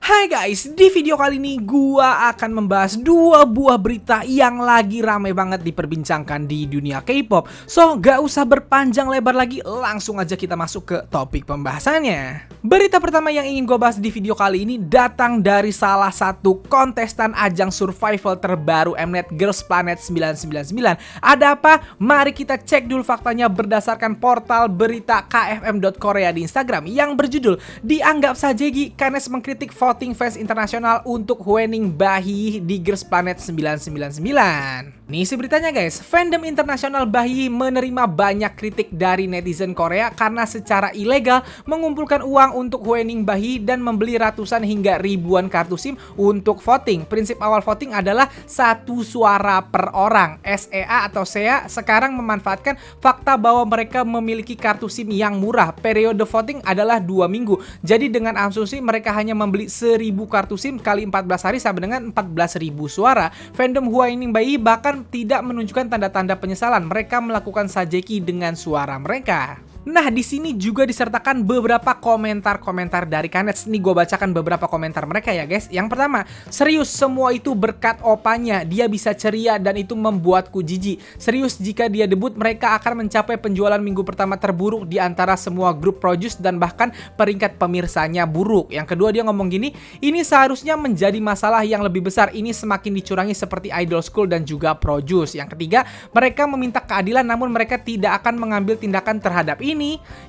Hai guys, di video kali ini gua akan membahas dua buah berita yang lagi rame banget diperbincangkan di dunia K-pop. So, gak usah berpanjang lebar lagi, langsung aja kita masuk ke topik pembahasannya. Berita pertama yang ingin gua bahas di video kali ini datang dari salah satu kontestan ajang survival terbaru Mnet Girls Planet 999. Ada apa? Mari kita cek dulu faktanya berdasarkan portal berita kfm.korea di Instagram yang berjudul "Dianggap Sajegi, Kanes mengkritik voting fans internasional untuk Hwening Bahi di Girls Planet 999". Nih isi beritanya guys, fandom internasional Bahi menerima banyak kritik dari netizen Korea karena secara ilegal mengumpulkan uang untuk Hwening Bahi dan membeli ratusan hingga ribuan kartu SIM untuk voting. Prinsip awal voting adalah satu suara per orang. SEA atau SEA sekarang memanfaatkan fakta bahwa mereka memiliki kartu SIM yang murah. Periode voting adalah 2 minggu. Jadi dengan asumsi mereka hanya membeli 1000 kartu SIM kali 14 hari sama dengan 14.000 suara. Fandom Hwening Bahi bahkan tidak menunjukkan tanda-tanda penyesalan. Mereka melakukan sajeki dengan suara mereka. Nah, di sini juga disertakan beberapa komentar-komentar dari Kanets. Nih gue bacakan beberapa komentar mereka ya guys. Yang pertama, serius semua itu berkat opanya. Dia bisa ceria dan itu membuatku jijik. Serius jika dia debut mereka akan mencapai penjualan minggu pertama terburuk di antara semua grup produce dan bahkan peringkat pemirsanya buruk. Yang kedua dia ngomong gini, ini seharusnya menjadi masalah yang lebih besar. Ini semakin dicurangi seperti Idol School dan juga produce. Yang ketiga, mereka meminta keadilan namun mereka tidak akan mengambil tindakan terhadap ini.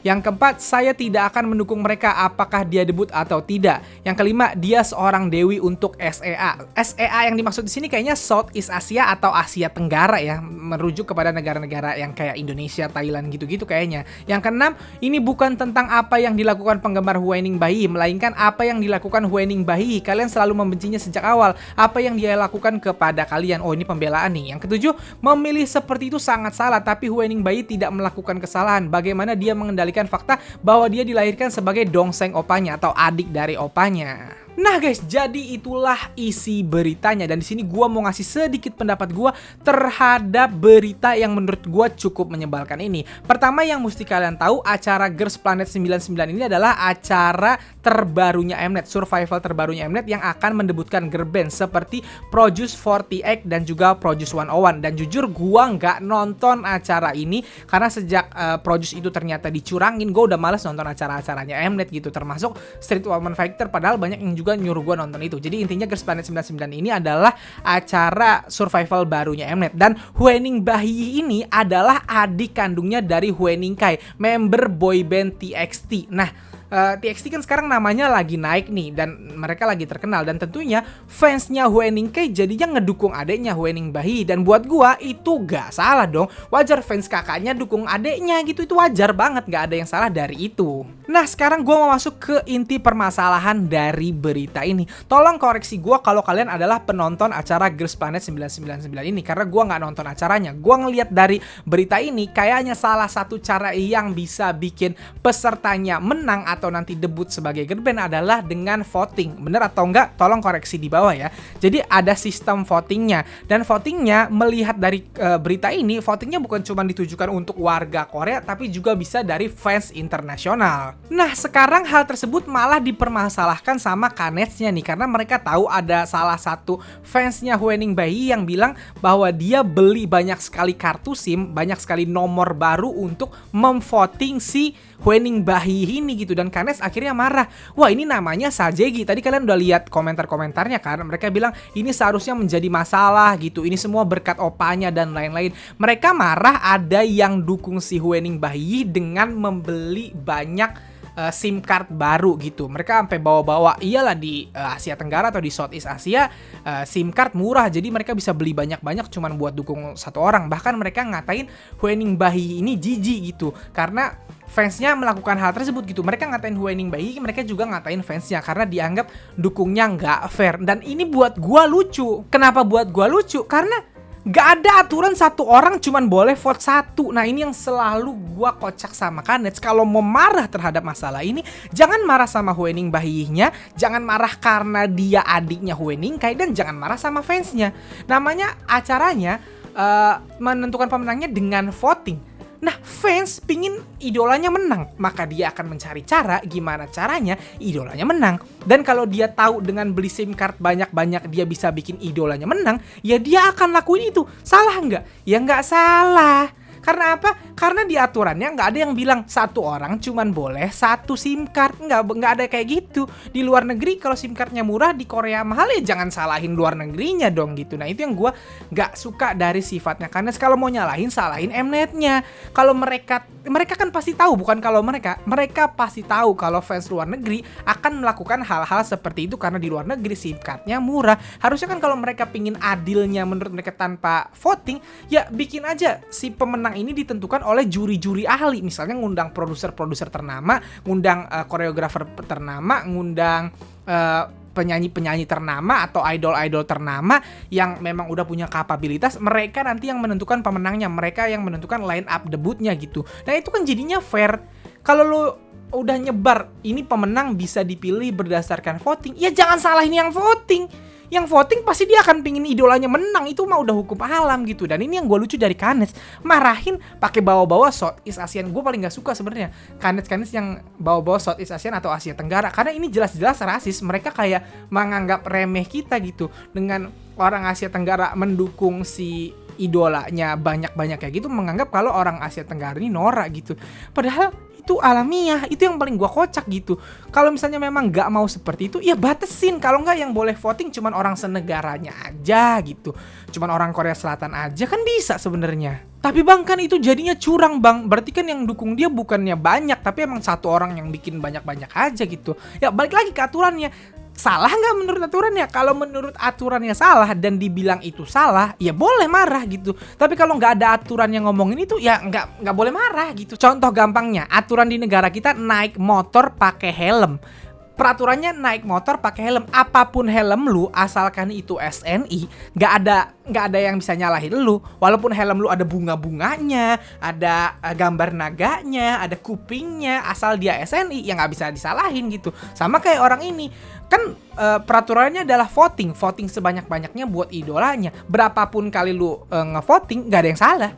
Yang keempat, saya tidak akan mendukung mereka apakah dia debut atau tidak. Yang kelima, dia seorang dewi untuk SEA. SEA yang dimaksud di sini kayaknya Southeast Asia atau Asia Tenggara ya, merujuk kepada negara-negara yang kayak Indonesia, Thailand gitu-gitu kayaknya. Yang keenam, ini bukan tentang apa yang dilakukan penggemar Hwening Bahi, melainkan apa yang dilakukan Hwening Bahi. Kalian selalu membencinya sejak awal. Apa yang dia lakukan kepada kalian? Oh, ini pembelaan nih. Yang ketujuh, memilih seperti itu sangat salah, tapi Hwening Bahi tidak melakukan kesalahan. Bagaimana dia mengendalikan fakta bahwa dia dilahirkan sebagai dongseng opanya atau adik dari opanya. Nah guys, jadi itulah isi beritanya dan di sini gua mau ngasih sedikit pendapat gua terhadap berita yang menurut gua cukup menyebalkan ini. Pertama yang mesti kalian tahu, acara Girls Planet 99 ini adalah acara terbarunya Mnet, survival terbarunya Mnet yang akan mendebutkan girl band seperti Produce 48 dan juga Produce 101. Dan jujur gua nggak nonton acara ini karena sejak Produce itu ternyata dicurangin, gua udah males nonton acara-acaranya Mnet gitu, termasuk Street Woman Fighter, padahal banyak yang juga nyuruh gue nonton itu. Jadi intinya Girls Planet 99 ini adalah acara survival barunya Mnet. Dan Hwening Bahi ini adalah adik kandungnya dari Hwening Kai, member boyband TXT. Nah, TXT kan sekarang namanya lagi naik nih dan mereka lagi terkenal dan tentunya fansnya Hwening Kai jadinya ngedukung adeknya Hwening Bahi. Dan buat gua itu gak salah dong, wajar fans kakaknya dukung adeknya gitu, itu wajar banget, gak ada yang salah dari itu. Nah sekarang gua mau masuk ke inti permasalahan dari berita ini. Tolong koreksi gua kalau kalian adalah penonton acara Girls Planet 999 ini, karena gua nggak nonton acaranya. Gua ngelihat dari berita ini kayaknya salah satu cara yang bisa bikin pesertanya menang atau nanti debut sebagai girl band adalah dengan voting. Bener atau enggak? Tolong koreksi di bawah ya. Jadi ada sistem votingnya, dan votingnya melihat dari berita ini, votingnya bukan cuma ditujukan untuk warga Korea tapi juga bisa dari fans internasional. Nah sekarang hal tersebut malah dipermasalahkan sama Kanetsnya nih, karena mereka tahu ada salah satu fansnya Hwening Bahi yang bilang bahwa dia beli banyak sekali kartu SIM, banyak sekali nomor baru untuk memvoting si Hwening Bahi ini gitu. Dan Kanets akhirnya marah. Wah ini namanya sajegi. Tadi kalian udah lihat komentar-komentarnya kan, mereka bilang ini seharusnya menjadi masalah gitu, ini semua berkat opanya dan lain-lain. Mereka marah ada yang dukung si Hwening Bahi dengan membeli banyak SIM card baru gitu. Mereka sampai bawa-bawa, iyalah di Asia Tenggara atau di Southeast Asia SIM card murah, jadi mereka bisa beli banyak-banyak cuman buat dukung satu orang. Bahkan mereka ngatain Hwening Bahi ini jijik gitu karena fansnya melakukan hal tersebut gitu. Mereka ngatain Hwening Bahi, mereka juga ngatain fansnya karena dianggap dukungnya nggak fair. Dan ini buat gua lucu. Kenapa buat gua lucu? Karena gak ada aturan satu orang cuman boleh vote satu. Nah ini yang selalu gua kocak sama Kanets. Kalau mau marah terhadap masalah ini, jangan marah sama Hwening Bahi-nya, jangan marah karena dia adiknya Hwening Kai, dan jangan marah sama fansnya. Namanya acaranya menentukan pemenangnya dengan voting. Nah, fans pingin idolanya menang, maka dia akan mencari cara gimana caranya idolanya menang. Dan kalau dia tahu dengan beli SIM card banyak-banyak dia bisa bikin idolanya menang, ya dia akan lakuin itu. Salah nggak? Ya nggak salah. Karena apa? Karena di aturannya nggak ada yang bilang satu orang cuman boleh satu SIM card. Nggak ada kayak gitu. Di luar negeri kalau SIM cardnya murah, di Korea mahal, ya jangan salahin luar negerinya dong gitu. Nah itu yang gue nggak suka dari sifatnya. Karena kalau mau nyalahin, salahin Mnet-nya. Kalau mereka kan pasti tahu, bukan kalau mereka pasti tahu kalau fans luar negeri akan melakukan hal-hal seperti itu karena di luar negeri SIM cardnya murah. Harusnya kan kalau mereka pingin adilnya menurut mereka tanpa voting, ya bikin aja si pemenang ini ditentukan oleh juri-juri ahli. Misalnya ngundang produser-produser ternama, ngundang koreografer ternama, ngundang penyanyi-penyanyi ternama atau idol-idol ternama yang memang udah punya kapabilitas. Mereka nanti yang menentukan pemenangnya, mereka yang menentukan line up debutnya gitu. Nah itu kan jadinya fair. Kalau lu udah nyebar ini pemenang bisa dipilih berdasarkan voting, ya jangan salahin yang voting. Yang voting pasti dia akan pingin idolanya menang, itu mah udah hukum alam gitu. Dan ini yang gue lucu dari Kanes, marahin pakai bawa-bawa Southeast Asian. Gue paling nggak suka sebenarnya Kanes yang bawa-bawa Southeast Asian atau Asia Tenggara, karena ini jelas-jelas rasis. Mereka kayak menganggap remeh kita gitu dengan orang Asia Tenggara mendukung si idolanya banyak-banyak kayak gitu, menganggap kalau orang Asia Tenggara ini norak gitu. Padahal itu alamiah, itu yang paling gua kocak gitu. Kalau misalnya memang nggak mau seperti itu, ya batesin. Kalau nggak yang boleh voting cuman orang senegaranya aja gitu, cuman orang Korea Selatan aja kan bisa sebenarnya. Tapi bang kan itu jadinya curang bang, berarti kan yang dukung dia bukannya banyak, tapi emang satu orang yang bikin banyak-banyak aja gitu. Ya balik lagi ke aturannya. Salah nggak menurut aturannya? Kalau menurut aturannya salah dan dibilang itu salah, ya boleh marah gitu. Tapi kalau nggak ada aturan yang ngomongin itu, ya nggak boleh marah gitu. Contoh gampangnya, aturan di negara kita naik motor pakai helm. Peraturannya naik motor pakai helm. Apapun helm lu, asalkan itu SNI, nggak ada yang bisa nyalahin lu. Walaupun helm lu ada bunga-bunganya, ada gambar naganya, ada kupingnya, asal dia SNI, ya nggak bisa disalahin gitu. Sama kayak orang ini. Kan peraturannya adalah voting sebanyak-banyaknya buat idolanya. Berapapun kali lu ngevoting, nggak ada yang salah.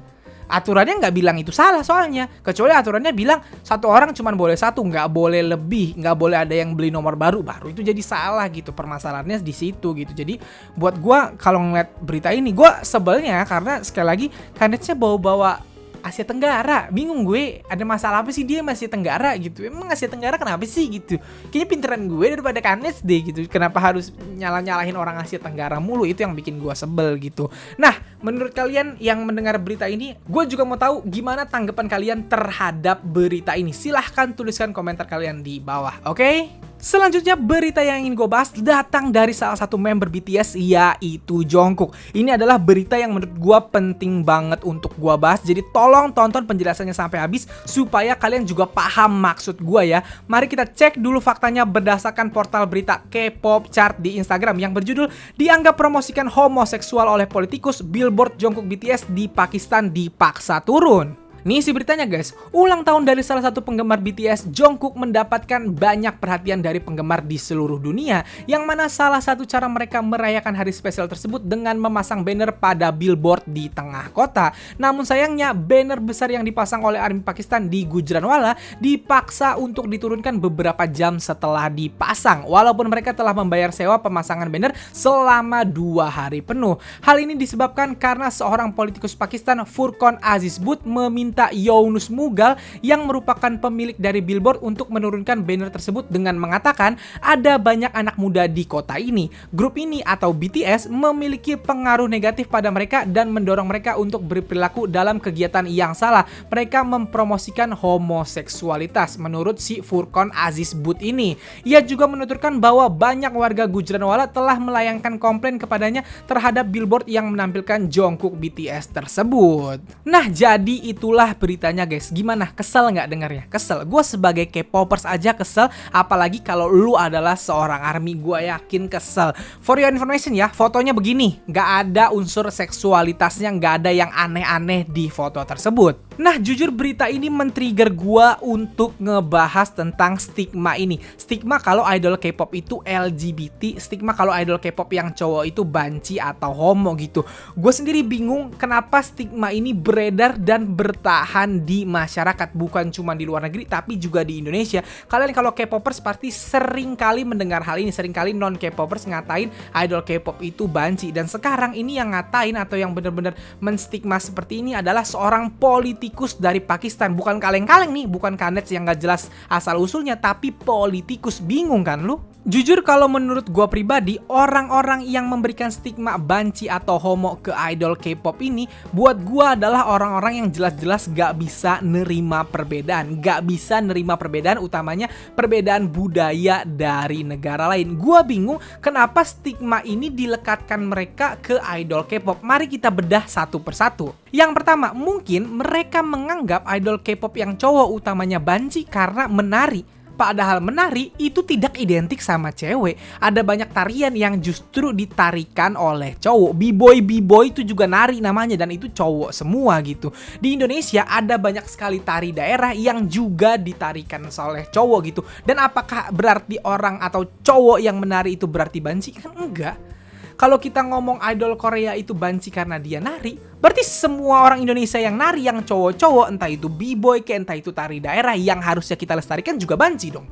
Aturannya nggak bilang itu salah soalnya, kecuali aturannya bilang satu orang cuma boleh satu, nggak boleh lebih, nggak boleh ada yang beli nomor baru itu jadi salah gitu. Permasalahannya di situ gitu. Jadi buat gua kalau ngeliat berita ini, gua sebelnya karena sekali lagi kandidatnya bawa-bawa Asia Tenggara. Bingung gue, ada masalah apa sih dia Asia Tenggara gitu. Emang Asia Tenggara kenapa sih gitu? Kayaknya pinteran gue daripada Kanes deh gitu. Kenapa harus nyalahin orang Asia Tenggara mulu? Itu yang bikin gue sebel gitu. Nah, menurut kalian yang mendengar berita ini, gue juga mau tahu gimana tanggapan kalian terhadap berita ini. Silahkan tuliskan komentar kalian di bawah, oke? Selanjutnya berita yang ingin gue bahas datang dari salah satu member BTS, yaitu Jungkook. Ini adalah berita yang menurut gue penting banget untuk gue bahas. Jadi tolong tonton penjelasannya sampai habis supaya kalian juga paham maksud gue ya. Mari kita cek dulu faktanya berdasarkan portal berita K-pop chart di Instagram yang berjudul "Dianggap promosikan homoseksual oleh politikus, Billboard Jungkook BTS di Pakistan dipaksa turun". Nih isi beritanya guys, ulang tahun dari salah satu penggemar BTS, Jungkook mendapatkan banyak perhatian dari penggemar di seluruh dunia, yang mana salah satu cara mereka merayakan hari spesial tersebut dengan memasang banner pada billboard di tengah kota. Namun sayangnya, banner besar yang dipasang oleh army Pakistan di Gujranwala dipaksa untuk diturunkan beberapa jam setelah dipasang, walaupun mereka telah membayar sewa pemasangan banner selama 2 hari penuh. Hal ini disebabkan karena seorang politikus Pakistan, Furqan Aziz Butt, meminta Younus Mughal yang merupakan pemilik dari billboard untuk menurunkan banner tersebut dengan mengatakan ada banyak anak muda di kota ini. Grup ini atau BTS memiliki pengaruh negatif pada mereka dan mendorong mereka untuk berperilaku dalam kegiatan yang salah. Mereka mempromosikan homoseksualitas menurut si Furqan Aziz Butt ini. Ia juga menuturkan bahwa banyak warga Gujranwala telah melayangkan komplain kepadanya terhadap billboard yang menampilkan Jungkook BTS tersebut. Nah, jadi itulah beritanya guys. Gimana? Kesel nggak dengarnya? Kesel. Gue sebagai K-popers aja kesel, apalagi kalau lu adalah seorang ARMY, gue yakin kesel. For your information ya, fotonya begini, nggak ada unsur seksualitasnya, nggak ada yang aneh-aneh di foto tersebut. Nah, jujur berita ini men-trigger gua untuk ngebahas tentang stigma ini. Stigma kalau idol K-pop itu LGBT, stigma kalau idol K-pop yang cowok itu banci atau homo gitu. Gue sendiri bingung kenapa stigma ini beredar dan bertahan di masyarakat, bukan cuma di luar negeri tapi juga di Indonesia. Kalian kalau K-popers pasti sering kali mendengar hal ini, sering kali non K-popers ngatain idol K-pop itu banci, dan sekarang ini yang ngatain atau yang benar-benar menstigma seperti ini adalah seorang politikus dari Pakistan. Bukan kaleng-kaleng nih, bukan kanets yang gak jelas asal-usulnya, tapi politikus. Bingung kan lu? Jujur kalau menurut gua pribadi, orang-orang yang memberikan stigma banci atau homo ke idol K-pop ini, buat gua adalah orang-orang yang jelas-jelas gak bisa nerima perbedaan. Gak bisa nerima perbedaan, utamanya perbedaan budaya dari negara lain. Gua bingung kenapa stigma ini dilekatkan mereka ke idol K-pop. Mari kita bedah satu persatu. Yang pertama, mungkin mereka menganggap idol K-pop yang cowok utamanya banci karena menari. Padahal menari itu tidak identik sama cewek. Ada banyak tarian yang justru ditarikan oleh cowok. B-boy itu juga nari namanya, dan itu cowok semua gitu. Di Indonesia ada banyak sekali tari daerah yang juga ditarikan oleh cowok gitu. Dan apakah berarti orang atau cowok yang menari itu berarti banci? Kan enggak. Kalau kita ngomong idol Korea itu banci karena dia nari, berarti semua orang Indonesia yang nari, yang cowok-cowok, entah itu b-boy entah itu tari daerah yang harusnya kita lestarikan juga banci dong.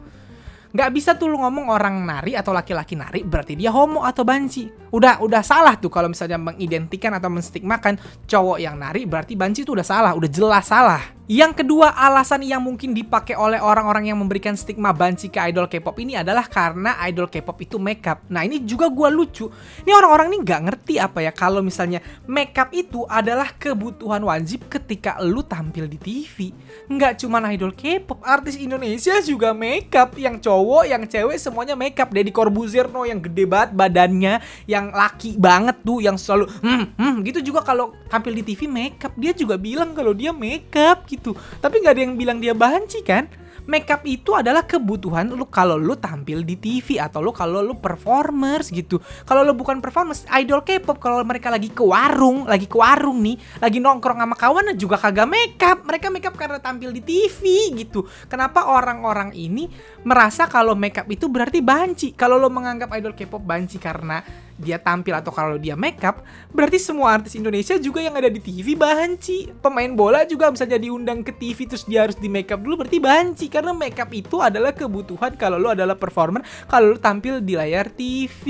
Nggak bisa tuh lu ngomong orang nari atau laki-laki nari berarti dia homo atau banci. Udah salah tuh kalau misalnya mengidentikan atau menstigmakan cowok yang nari berarti banci, itu udah salah, udah jelas salah. Yang kedua, alasan yang mungkin dipakai oleh orang-orang yang memberikan stigma banci ke idol K-pop ini adalah karena idol K-pop itu makeup. Nah, ini juga gua lucu. Ini orang-orang ini nggak ngerti apa ya kalau misalnya makeup itu adalah kebutuhan wajib ketika lu tampil di TV. Nggak cuma idol K-pop, artis Indonesia juga makeup. Yang cowok, yang cewek semuanya makeup. Deddy Corbuzier yang gede banget badannya, yang laki banget tuh, yang selalu gitu juga kalau tampil di TV makeup. Dia juga bilang kalau dia makeup gitu. Tapi nggak ada yang bilang dia banci kan? Makeup itu adalah kebutuhan lu kalau lu tampil di TV atau lu kalau lu performers gitu. Kalau lu bukan performers, idol K-pop kalau mereka lagi ke warung nih, lagi nongkrong sama kawan juga kagak makeup. Mereka makeup karena tampil di TV gitu. Kenapa orang-orang ini merasa kalau makeup itu berarti banci? Kalau lu menganggap idol K-pop banci karena dia tampil atau kalau dia makeup, berarti semua artis Indonesia juga yang ada di TV banci. Pemain bola juga misalnya diundang ke TV terus dia harus di makeup dulu berarti banci, karena makeup itu adalah kebutuhan kalau lu adalah performer, kalau lu tampil di layar TV.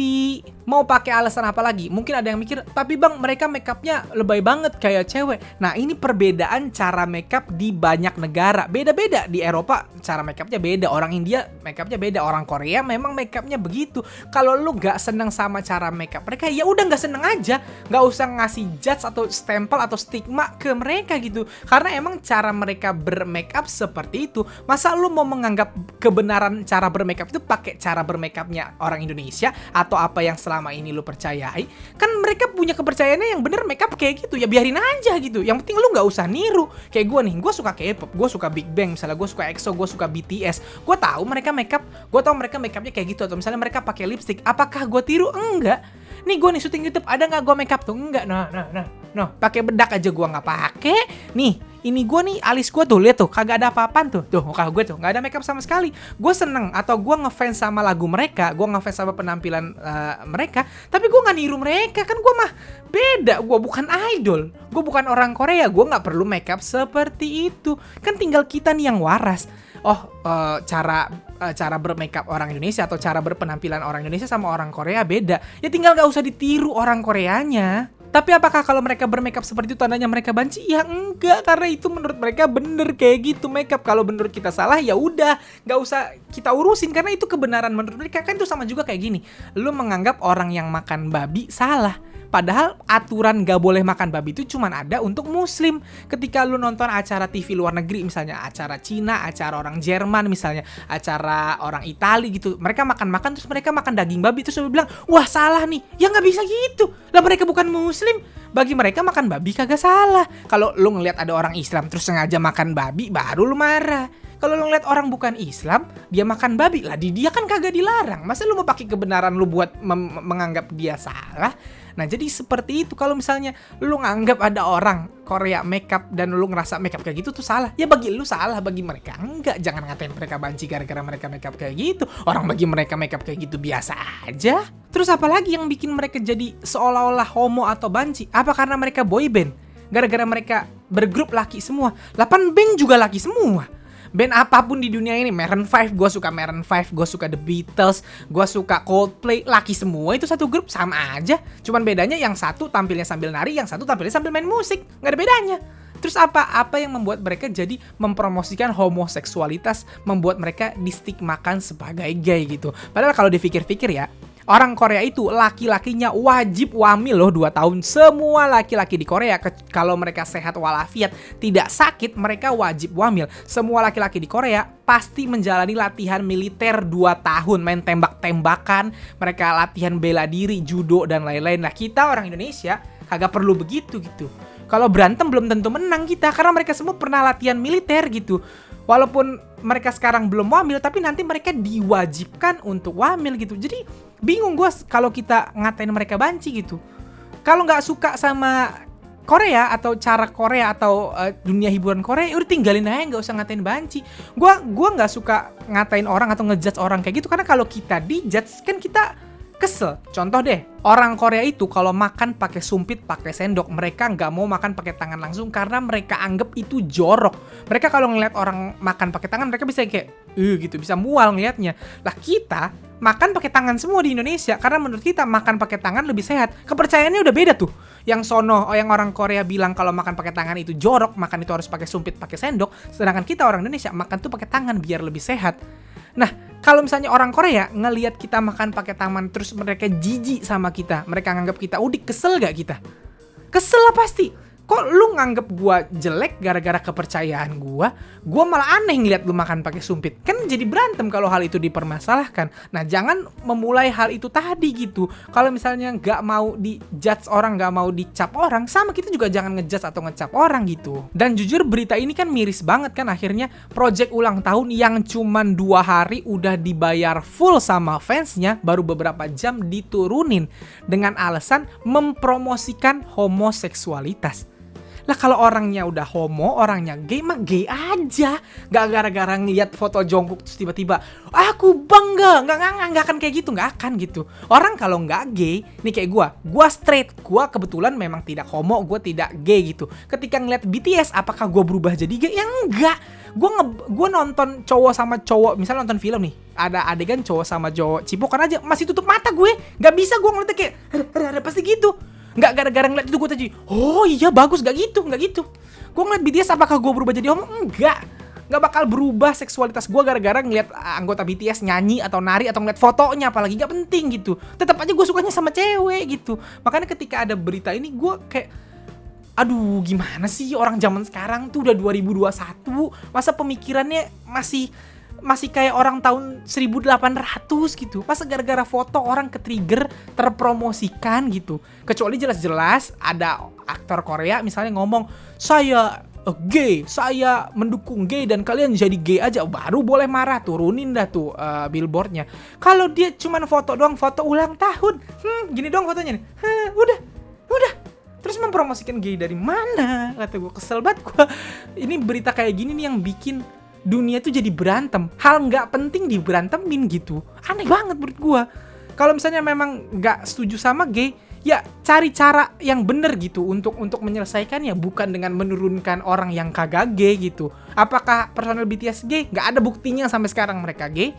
Mau pakai alasan apa lagi? Mungkin ada yang mikir, tapi bang mereka makeupnya lebay banget kayak cewek. Nah, ini perbedaan cara makeup di banyak negara. Beda-beda. Di Eropa cara makeupnya beda, orang India makeupnya beda, orang Korea memang makeupnya begitu. Kalau lu gak seneng sama cara makeup mereka, ya udah gak seneng aja, gak usah ngasih judge atau stempel atau stigma ke mereka gitu. Karena emang cara mereka bermakeup seperti itu. Masa lu mau menganggap kebenaran cara bermakeup itu pakai cara bermakeupnya orang Indonesia atau apa yang selama ini lu percayai? Kan mereka punya kepercayaannya yang bener makeup kayak gitu, ya biarin aja gitu. Yang penting lu gak usah niru. Kayak gue nih, gue suka K-pop, gue suka Big Bang, misalnya gue suka EXO, gue suka BTS. Gue tahu mereka makeup, gue tahu mereka makeupnya kayak gitu. Atau misalnya mereka pakai lipstick, apakah gue tiru? Enggak. Nih gue nih syuting YouTube, ada nggak gue makeup tuh? Enggak. Nah, pakai bedak aja gue nggak pakai. Nih, ini gue nih alis gue tuh, lihat tuh, kagak ada apa-apaan tuh. Tuh muka gue tuh nggak ada makeup sama sekali. Gue seneng atau gue ngefans sama lagu mereka, gue ngefans sama penampilan mereka. Tapi gue nggak niru mereka, kan gue mah beda. Gue bukan idol, gue bukan orang Korea, gue nggak perlu makeup seperti itu. Kan tinggal kita nih yang waras. Cara bermakeup orang Indonesia atau cara berpenampilan orang Indonesia sama orang Korea beda. Ya tinggal gak usah ditiru orang Koreanya. Tapi apakah kalau mereka bermakeup seperti itu tandanya mereka banci? Ya enggak, karena itu menurut mereka bener kayak gitu makeup. Kalau menurut kita salah ya udah, gak usah kita urusin karena itu kebenaran menurut mereka. Kan itu sama juga kayak gini, lu menganggap orang yang makan babi salah. Padahal aturan gak boleh makan babi itu cuma ada untuk muslim. Ketika lu nonton acara TV luar negeri, misalnya acara Cina, acara orang Jerman misalnya, acara orang Itali gitu, mereka makan-makan terus mereka makan daging babi, terus lu bilang, wah salah nih. Ya gak bisa gitu, lah mereka bukan muslim. Bagi mereka makan babi kagak salah. Kalau lu ngeliat ada orang Islam terus sengaja makan babi, baru lu marah. Kalau lu ngeliat orang bukan Islam, dia makan babi, lah di dia kan kagak dilarang. Masa lu mau pakai kebenaran lu buat menganggap dia salah? Nah, jadi seperti itu. Kalau misalnya lu nganggap ada orang Korea makeup dan lu ngerasa makeup kayak gitu tuh salah, ya bagi lu salah, bagi mereka enggak. Jangan ngatain mereka banci gara-gara mereka makeup kayak gitu. Orang bagi mereka makeup kayak gitu biasa aja. Terus apalagi yang bikin mereka jadi seolah-olah homo atau banci? Apa karena mereka boyband? Gara-gara mereka bergrup laki semua. 8 band juga laki semua. Band apapun di dunia ini, Maroon 5, gue suka Maroon 5, gue suka The Beatles, gue suka Coldplay, laki semua itu satu grup, sama aja. Cuman bedanya yang satu tampilnya sambil nari, yang satu tampilnya sambil main musik, nggak ada bedanya. Terus apa yang membuat mereka jadi mempromosikan homoseksualitas, membuat mereka distigmakan sebagai gay gitu. Padahal kalau dipikir-pikir ya, orang Korea itu laki-lakinya wajib wamil loh 2 tahun. Semua laki-laki di Korea kalau mereka sehat walafiat, tidak sakit, mereka wajib wamil. Semua laki-laki di Korea pasti menjalani latihan militer 2 tahun, main tembak-tembakan, mereka latihan bela diri, judo dan lain-lain. Nah, kita orang Indonesia kagak perlu begitu gitu. Kalau berantem belum tentu menang kita, karena mereka semua pernah latihan militer gitu. Walaupun mereka sekarang belum wamil, tapi nanti mereka diwajibkan untuk wamil gitu. Jadi bingung gue kalau kita ngatain mereka banci gitu. Kalau nggak suka sama Korea atau cara Korea atau dunia hiburan Korea, udah tinggalin aja, nggak usah ngatain banci. Gua nggak suka ngatain orang atau ngejudge orang kayak gitu, karena kalau kita dijudge kan kita kesel. Contoh deh, orang Korea itu kalau makan pakai sumpit, pakai sendok, mereka nggak mau makan pakai tangan langsung karena mereka anggap itu jorok. Mereka kalau ngeliat orang makan pakai tangan, mereka bisa kayak, gitu, bisa mual ngeliatnya. Lah kita makan pakai tangan semua di Indonesia karena menurut kita makan pakai tangan lebih sehat. Kepercayaannya udah beda tuh. Yang yang orang Korea bilang kalau makan pakai tangan itu jorok, makan itu harus pakai sumpit, pakai sendok. Sedangkan kita orang Indonesia makan tuh pakai tangan biar lebih sehat. Nah, kalau misalnya orang Korea ngelihat kita makan pakai tangan terus mereka jijik sama kita, mereka nganggap kita udik, kesel gak kita? Kesel lah pasti. Kok lu nganggep gua jelek gara-gara kepercayaan gua malah aneh ngeliat lu makan pakai sumpit. Kan jadi berantem kalau hal itu dipermasalahkan. Nah, jangan memulai hal itu tadi gitu. Kalau misalnya nggak mau di-judge orang, nggak mau dicap orang, sama kita juga jangan ngejudge atau ngecap orang gitu. Dan jujur berita ini kan miris banget kan, akhirnya project ulang tahun yang cuman 2 hari udah dibayar full sama fansnya, baru beberapa jam diturunin dengan alasan mempromosikan homoseksualitas. Lah kalau orangnya udah homo, orangnya gay mah gay aja. Gak gara-gara ngeliat foto Jungkook terus tiba-tiba aku bangga, nggak akan kayak gitu, nggak akan gitu. Orang kalau nggak gay, nih kayak gua straight, gua kebetulan memang tidak homo, gua tidak gay gitu. Ketika ngeliat BTS, apakah gua berubah jadi gay? Ya enggak. Gua nonton cowok sama cowok, misalnya nonton film nih, ada adegan cowok sama cowok cipokan aja, masih tutup mata gue. Nggak bisa gue ngeliatnya kayak, ada pasti gitu. Nggak gara-gara ngeliat itu gue tadi, oh iya bagus, nggak gitu. Gue ngeliat BTS, apakah gue berubah jadi homo? Enggak bakal berubah seksualitas gue gara-gara ngeliat anggota BTS nyanyi atau nari atau ngeliat fotonya, apalagi nggak penting gitu. Tetap aja gue sukanya sama cewek gitu. Makanya ketika ada berita ini gue kayak, aduh gimana sih orang zaman sekarang tuh udah 2021, masa pemikirannya masih kayak orang tahun 1800 gitu. Masa gara-gara foto orang ke-trigger, terpromosikan gitu. Kecuali jelas-jelas ada aktor Korea misalnya ngomong, saya gay, saya mendukung gay dan kalian jadi gay aja, baru boleh marah, turunin dah tuh billboardnya. Kalau dia cuman foto doang, foto ulang tahun, gini doang fotonya nih, udah. Terus mempromosikan gay dari mana? Kata gue, kesel banget gue. Ini berita kayak gini nih yang bikin dunia tuh jadi berantem. Hal nggak penting diberantemin gitu. Aneh banget menurut gua. Kalau misalnya memang nggak setuju sama gay, ya cari cara yang bener gitu untuk menyelesaikannya, bukan dengan menurunkan orang yang kagak gay gitu. Apakah personel BTS gay? Nggak ada buktinya sampai sekarang mereka gay.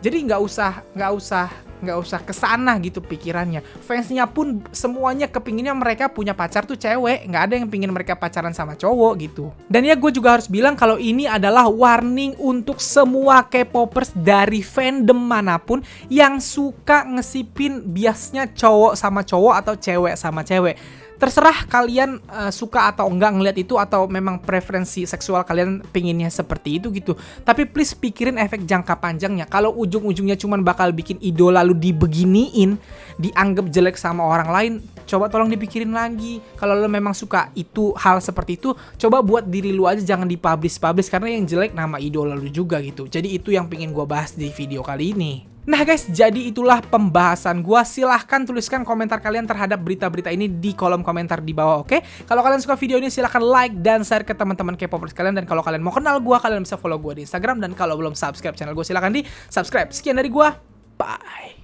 Jadi nggak usah kesana gitu pikirannya. Fansnya pun semuanya kepinginnya mereka punya pacar tuh cewek, nggak ada yang pingin mereka pacaran sama cowok gitu. Dan ya gue juga harus bilang kalau ini adalah warning untuk semua K-popers dari fandom manapun yang suka ngesipin biasnya cowok sama cowok atau cewek sama cewek. Terserah kalian suka atau enggak ngeliat itu, atau memang preferensi seksual kalian pinginnya seperti itu gitu. Tapi please pikirin efek jangka panjangnya. Kalau ujung-ujungnya cuman bakal bikin idola lu dibeginiin, dianggap jelek sama orang lain, coba tolong dipikirin lagi. Kalau lu memang suka itu, hal seperti itu, coba buat diri lu aja, jangan dipublish karena yang jelek nama idola lu juga gitu. Jadi itu yang pingin gua bahas di video kali ini. Nah guys, jadi itulah pembahasan gua. Silahkan tuliskan komentar kalian terhadap berita-berita ini di kolom komentar di bawah, oke? Kalau kalian suka video ini silahkan like dan share ke teman-teman K-popers kalian. Dan kalau kalian mau kenal gua, kalian bisa follow gua di Instagram. Dan kalau belum subscribe channel gua, silahkan di subscribe. Sekian dari gua, bye.